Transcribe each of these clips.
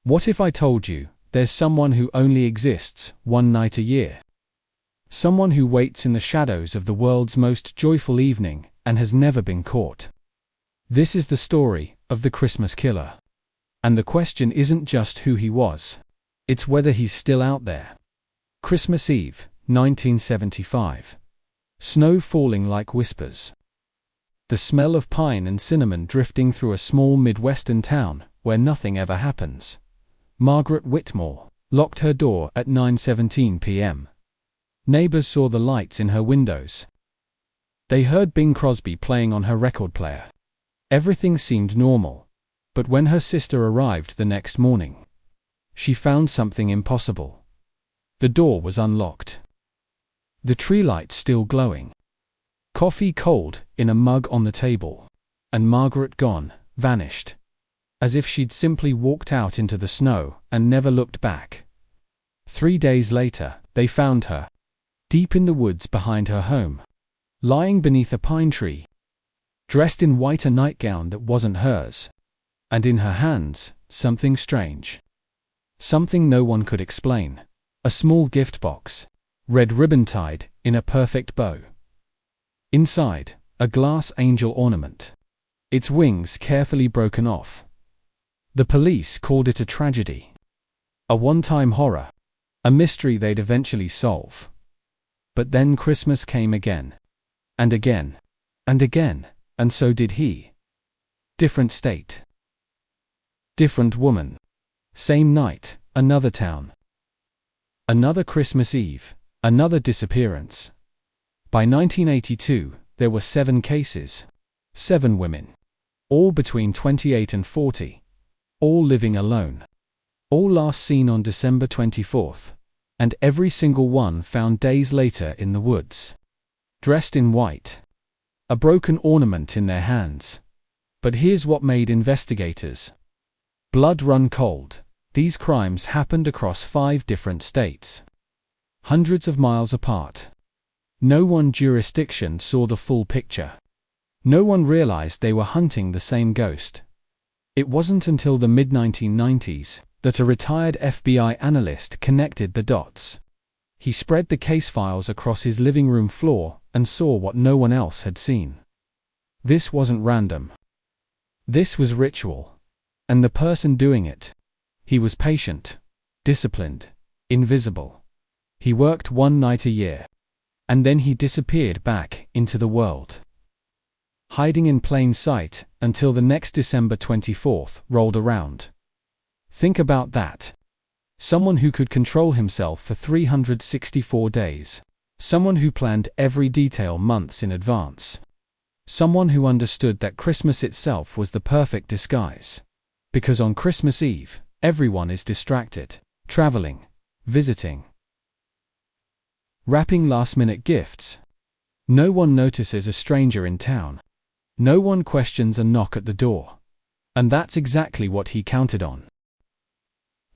What if I told you there's someone who only exists one night a year? Someone who waits in the shadows of the world's most joyful evening and has never been caught. This is the story of the Christmas killer. And the question isn't just who he was. It's whether he's still out there. Christmas Eve, 1975. Snow falling like whispers. The smell of pine and cinnamon drifting through a small Midwestern town where nothing ever happens. Margaret Whitmore locked her door at 9:17 p.m. Neighbors saw the lights in her windows. They heard Bing Crosby playing on her record player. Everything seemed normal. But when her sister arrived the next morning, she found something impossible. The door was unlocked. The tree lights still glowing. Coffee cold in a mug on the table. And Margaret gone, vanished. As if she'd simply walked out into the snow and never looked back. 3 days later, they found her. Deep in the woods behind her home. Lying beneath a pine tree. Dressed in white, a nightgown that wasn't hers. And in her hands, something strange. Something no one could explain. A small gift box. Red ribbon tied in a perfect bow. Inside, a glass angel ornament. Its wings carefully broken off. The police called it a tragedy. A one-time horror. A mystery they'd eventually solve. But then Christmas came again. And again. And again. And so did he. Different state. Different woman. Same night, another town. Another Christmas Eve, another disappearance. By 1982, there were 7 cases. 7 women. All between 28 and 40. All living alone. All last seen on December 24th. And every single one found days later in the woods. Dressed in white. A broken ornament in their hands. But here's what made investigators' blood run cold. These crimes happened across 5 different states. Hundreds of miles apart. No one jurisdiction saw the full picture. No one realized they were hunting the same ghost. It wasn't until the mid-1990s that a retired FBI analyst connected the dots. He spread the case files across his living room floor and saw what no one else had seen. This wasn't random. This was ritual. And the person doing it, he was patient, disciplined, invisible. He worked one night a year. And then he disappeared back into the world. Hiding in plain sight until the next December 24th rolled around. Think about that. Someone who could control himself for 364 days. Someone who planned every detail months in advance. Someone who understood that Christmas itself was the perfect disguise. Because on Christmas Eve, everyone is distracted, traveling, visiting, wrapping last-minute gifts. No one notices a stranger in town. No one questions a knock at the door. And that's exactly what he counted on.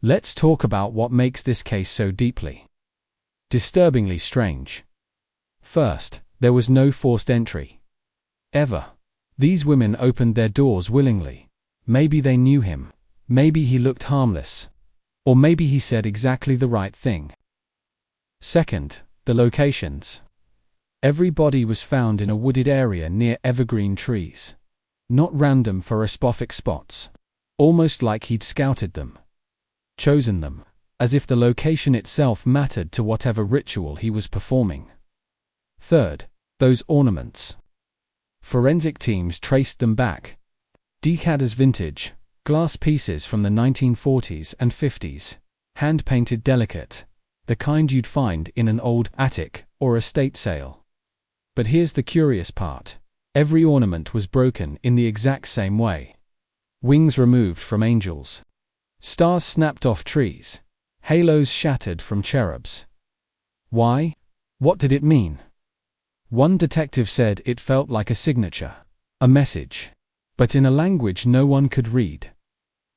Let's talk about what makes this case so deeply disturbingly strange. First, there was no forced entry. Ever. These women opened their doors willingly. Maybe they knew him. Maybe he looked harmless. Or maybe he said exactly the right thing. Second, the locations. Every body was found in a wooded area near evergreen trees. Not random photospophic spots. Almost like he'd scouted them. Chosen them. As if the location itself mattered to whatever ritual he was performing. Third, those ornaments. Forensic teams traced them back. Decadder's vintage, glass pieces from the 1940s and 50s. Hand-painted delicate. The kind you'd find in an old attic or estate sale. But here's the curious part. Every ornament was broken in the exact same way. Wings removed from angels. Stars snapped off trees. Halos shattered from cherubs. Why? What did it mean? One detective said it felt like a signature. A message. But in a language no one could read.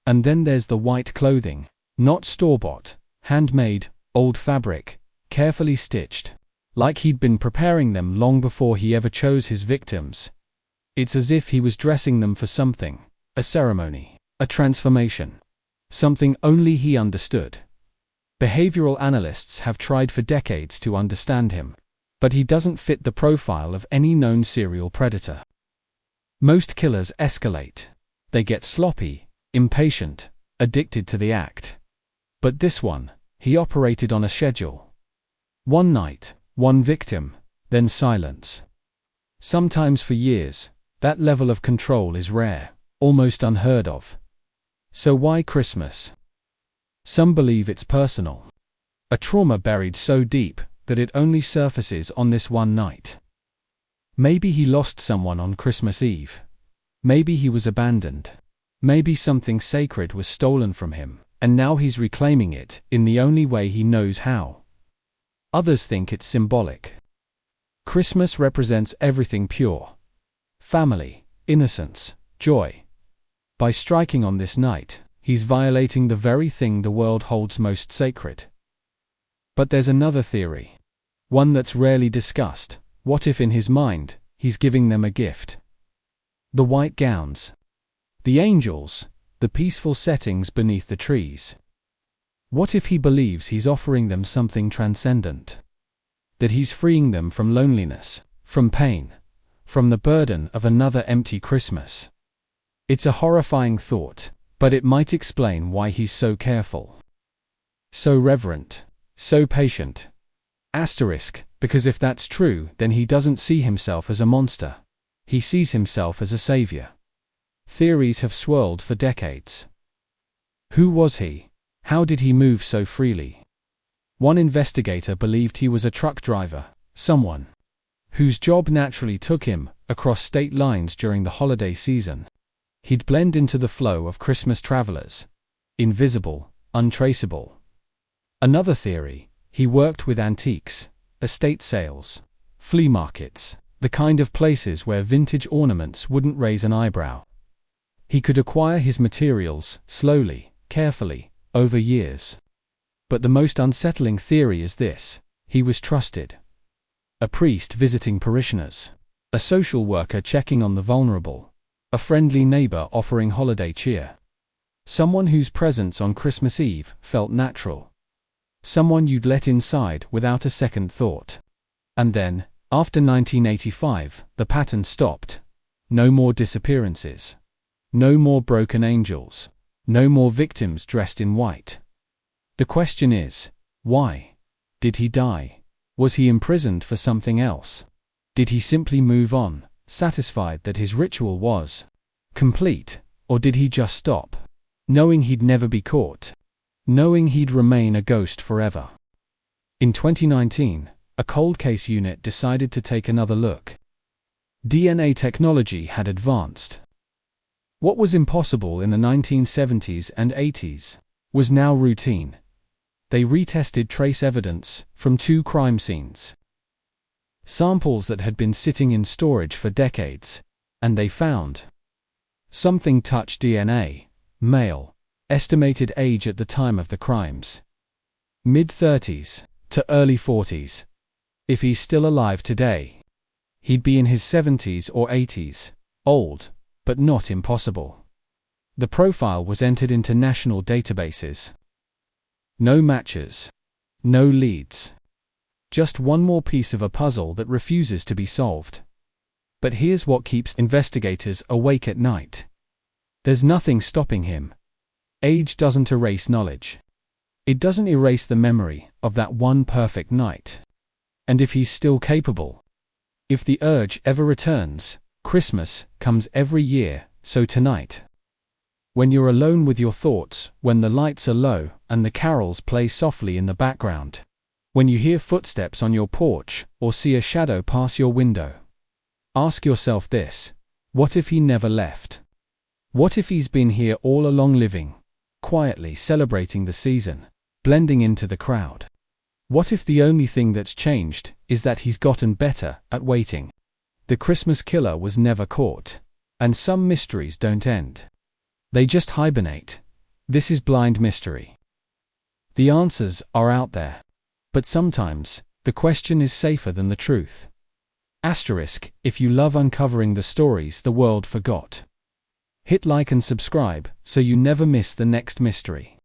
And then there's the white clothing. Not store-bought. Handmade. Old fabric. Carefully stitched. Like he'd been preparing them long before he ever chose his victims. It's as if he was dressing them for something. A ceremony. A transformation. Something only he understood. Behavioral analysts have tried for decades to understand him, but he doesn't fit the profile of any known serial predator. Most killers escalate. They get sloppy, impatient, addicted to the act. But this one, he operated on a schedule. One night, one victim, then silence. Sometimes for years. That level of control is rare, almost unheard of. So why Christmas? Some believe it's personal. A trauma buried so deep that it only surfaces on this one night. Maybe he lost someone on Christmas Eve. Maybe he was abandoned. Maybe something sacred was stolen from him, and now he's reclaiming it in the only way he knows how. Others think it's symbolic. Christmas represents everything pure. Family, innocence, joy. By striking on this night, he's violating the very thing the world holds most sacred. But there's another theory. One that's rarely discussed. What if in his mind, he's giving them a gift? The white gowns. The angels, the peaceful settings beneath the trees. What if he believes he's offering them something transcendent? That he's freeing them from loneliness, from pain, from the burden of another empty Christmas. It's a horrifying thought, but it might explain why he's so careful. So reverent, so patient. Asterisk, because if that's true, then he doesn't see himself as a monster. He sees himself as a savior. Theories have swirled for decades. Who was he? How did he move so freely? One investigator believed he was a truck driver, someone whose job naturally took him across state lines during the holiday season. He'd blend into the flow of Christmas travelers. Invisible, untraceable. Another theory, he worked with antiques, estate sales, flea markets, the kind of places where vintage ornaments wouldn't raise an eyebrow. He could acquire his materials slowly, carefully, over years. But the most unsettling theory is this: he was trusted. A priest visiting parishioners, a social worker checking on the vulnerable, a friendly neighbor offering holiday cheer. Someone whose presence on Christmas Eve felt natural. Someone you'd let inside without a second thought. And then, after 1985, the pattern stopped. No more disappearances. No more broken angels. No more victims dressed in white. The question is, why? Did he die? Was he imprisoned for something else? Did he simply move on, satisfied that his ritual was complete, or did he just stop, knowing he'd never be caught, knowing he'd remain a ghost forever? In 2019, a cold case unit decided to take another look. DNA technology had advanced. What was impossible in the 1970s and 80s was now routine. They retested trace evidence from 2 crime scenes. Samples that had been sitting in storage for decades, and they found something touch DNA, male, estimated age at the time of the crimes. Mid-30s to early 40s. If he's still alive today, he'd be in his 70s or 80s, old, but not impossible. The profile was entered into national databases. No matches. No leads. Just one more piece of a puzzle that refuses to be solved. But here's what keeps investigators awake at night. There's nothing stopping him. Age doesn't erase knowledge. It doesn't erase the memory of that one perfect night. And if he's still capable, if the urge ever returns, Christmas comes every year, so tonight. When you're alone with your thoughts, when the lights are low and the carols play softly in the background, when you hear footsteps on your porch or see a shadow pass your window, ask yourself this: what if he never left? What if he's been here all along, living, quietly celebrating the season, blending into the crowd? What if the only thing that's changed is that he's gotten better at waiting? The Christmas killer was never caught, and some mysteries don't end. They just hibernate. This is blind mystery. The answers are out there, but sometimes the question is safer than the truth. Asterisk, if you love uncovering the stories the world forgot. Hit like and subscribe so you never miss the next mystery.